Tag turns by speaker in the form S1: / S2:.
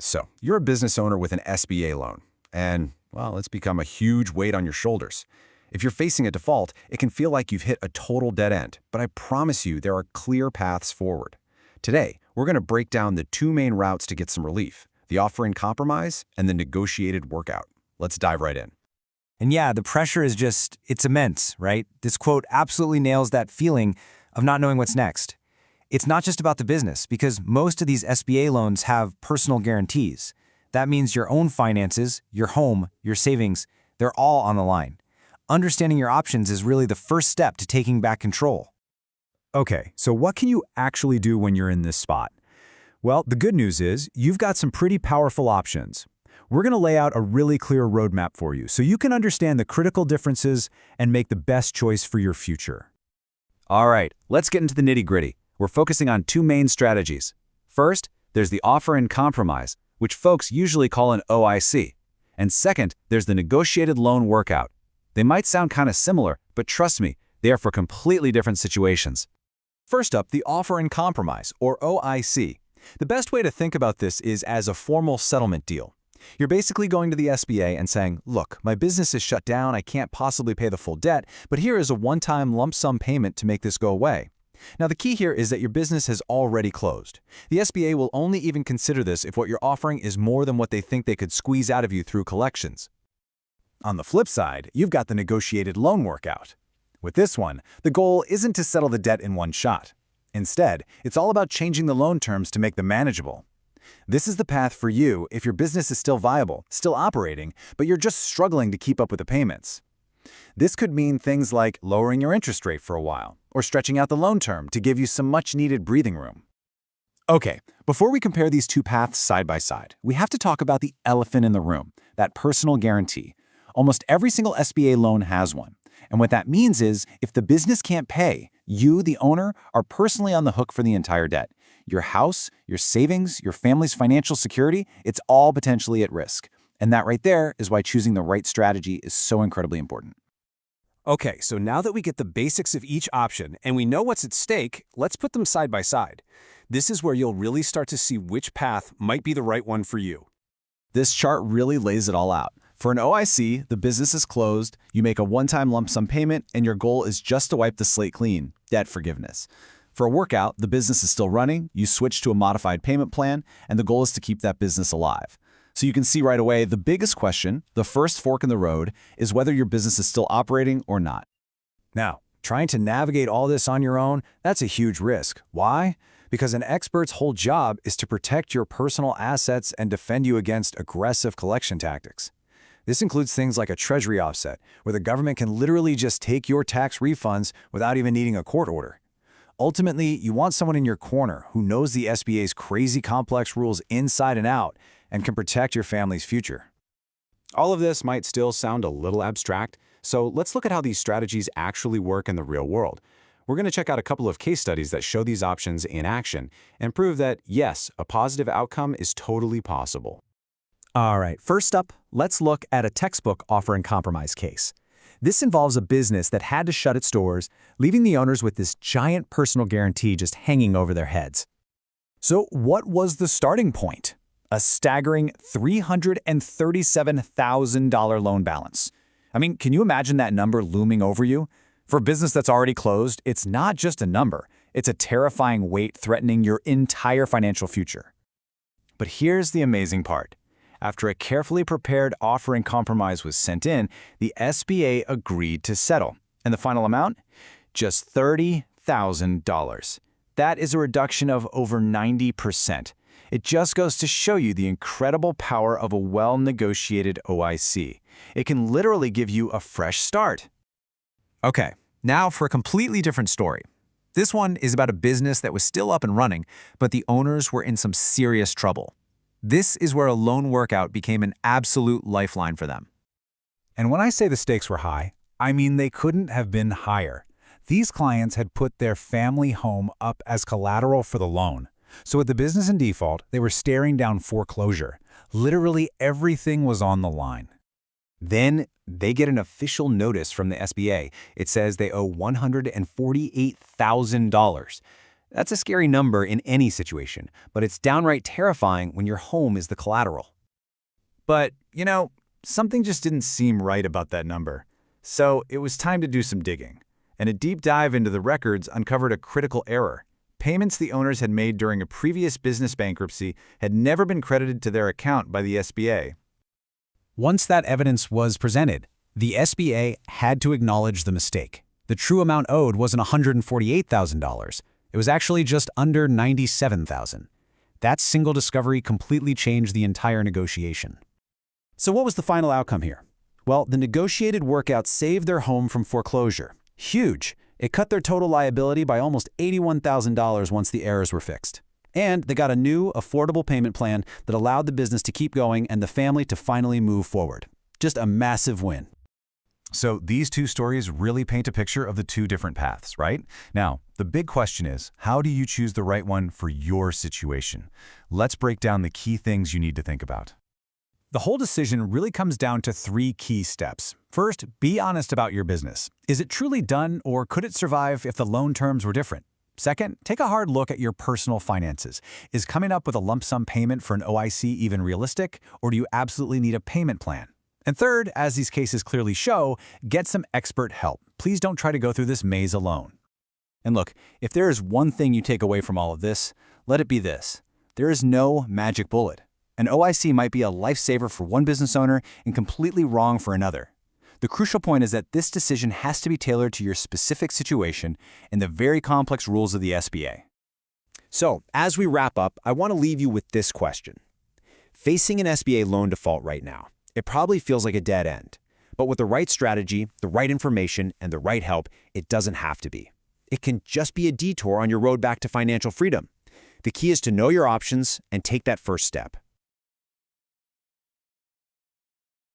S1: So, you're a business owner with an SBA loan, and, well, it's become a huge weight on your shoulders. If you're facing a default, it can feel like you've hit a total dead end, but I promise you there are clear paths forward. Today, we're going to break down the two main routes to get some relief: the offer in compromise and the negotiated workout. Let's dive right in.
S2: And yeah, the pressure is it's immense, right? This quote absolutely nails that feeling of not knowing what's next. It's not just about the business, because most of these SBA loans have personal guarantees. That means your own finances, your home, your savings, they're all on the line. Understanding your options is really the first step to taking back control.
S3: Okay, so what can you actually do when you're in this spot? Well, the good news is you've got some pretty powerful options. We're going to lay out a really clear roadmap for you so you can understand the critical differences and make the best choice for your future.
S4: All right, let's get into the nitty-gritty. We're focusing on two main strategies. First, there's the offer in compromise, which folks usually call an OIC. And second, there's the negotiated loan workout. They might sound kind of similar, but trust me, they are for completely different situations.
S5: First up, the offer in compromise, or OIC. The best way to think about this is as a formal settlement deal. You're basically going to the SBA and saying, look, my business is shut down, I can't possibly pay the full debt, but here is a one-time lump sum payment to make this go away. Now, the key here is that your business has already closed. The SBA will only even consider this if what you're offering is more than what they think they could squeeze out of you through collections.
S3: On the flip side, you've got the negotiated loan workout. With this one, the goal isn't to settle the debt in one shot. Instead, it's all about changing the loan terms to make them manageable. This is the path for you if your business is still viable, still operating, but you're just struggling to keep up with the payments. This could mean things like lowering your interest rate for a while, or stretching out the loan term to give you some much-needed breathing room. Okay, before we compare these two paths side by side, we have to talk about the elephant in the room, that personal guarantee. Almost every single SBA loan has one. And what that means is, if the business can't pay, you, the owner, are personally on the hook for the entire debt. Your house, your savings, your family's financial security, it's all potentially at risk. And that right there is why choosing the right strategy is so incredibly important.
S2: Okay, so now that we get the basics of each option and we know what's at stake, let's put them side by side. This is where you'll really start to see which path might be the right one for you.
S5: This chart really lays it all out. For an OIC, the business is closed, you make a one-time lump sum payment, and your goal is just to wipe the slate clean, debt forgiveness. For a workout, the business is still running, you switch to a modified payment plan, and the goal is to keep that business alive. So you can see right away, the biggest question, the first fork in the road, is whether your business is still operating or not.
S3: Now, trying to navigate all this on your own, that's a huge risk. Why? Because an expert's whole job is to protect your personal assets and defend you against aggressive collection tactics. This includes things like a treasury offset, where the government can literally just take your tax refunds without even needing a court order. Ultimately, you want someone in your corner who knows the SBA's crazy complex rules inside and out and can protect your family's future.
S4: All of this might still sound a little abstract, so let's look at how these strategies actually work in the real world. We're going to check out a couple of case studies that show these options in action and prove that, yes, a positive outcome is totally possible.
S5: All right, first up, let's look at a textbook offer in compromise case. This involves a business that had to shut its doors, leaving the owners with this giant personal guarantee just hanging over their heads.
S3: So what was the starting point? A staggering $337,000 loan balance. I mean, can you imagine that number looming over you? For a business that's already closed, it's not just a number. It's a terrifying weight threatening your entire financial future. But here's the amazing part. After a carefully prepared offer in compromise was sent in, the SBA agreed to settle. And the final amount? Just $30,000. That is a reduction of over 90%. It just goes to show you the incredible power of a well-negotiated OIC. It can literally give you a fresh start.
S5: Okay, now for a completely different story. This one is about a business that was still up and running, but the owners were in some serious trouble. This is where a loan workout became an absolute lifeline for them.
S3: And when I say the stakes were high, I mean they couldn't have been higher. These clients had put their family home up as collateral for the loan. So with the business in default, they were staring down foreclosure. Literally everything was on the line.
S1: Then they get an official notice from the SBA. It says they owe $148,000.
S2: That's a scary number in any situation, but it's downright terrifying when your home is the collateral.
S3: But, something just didn't seem right about that number. So it was time to do some digging. And a deep dive into the records uncovered a critical error. Payments the owners had made during a previous business bankruptcy had never been credited to their account by the SBA.
S5: Once that evidence was presented, the SBA had to acknowledge the mistake. The true amount owed wasn't $148,000. It was actually just under $97,000. That single discovery completely changed the entire negotiation.
S3: So what was the final outcome here? Well, the negotiated workout saved their home from foreclosure. Huge! It cut their total liability by almost $81,000 once the errors were fixed. And they got a new, affordable payment plan that allowed the business to keep going and the family to finally move forward. Just a massive win.
S5: So these two stories really paint a picture of the two different paths, right? Now, the big question is, how do you choose the right one for your situation? Let's break down the key things you need to think about. The whole decision really comes down to 3 key steps. First, be honest about your business. Is it truly done, or could it survive if the loan terms were different? Second, take a hard look at your personal finances. Is coming up with a lump sum payment for an OIC even realistic, or do you absolutely need a payment plan? And third, as these cases clearly show, get some expert help. Please don't try to go through this maze alone.
S2: And look, if there is one thing you take away from all of this, let it be this. There is no magic bullet. An OIC might be a lifesaver for one business owner and completely wrong for another. The crucial point is that this decision has to be tailored to your specific situation and the very complex rules of the SBA.
S1: So, as we wrap up, I want to leave you with this question. Facing an SBA loan default right now, it probably feels like a dead end. But with the right strategy, the right information, and the right help, it doesn't have to be. It can just be a detour on your road back to financial freedom. The key is to know your options and take that first step.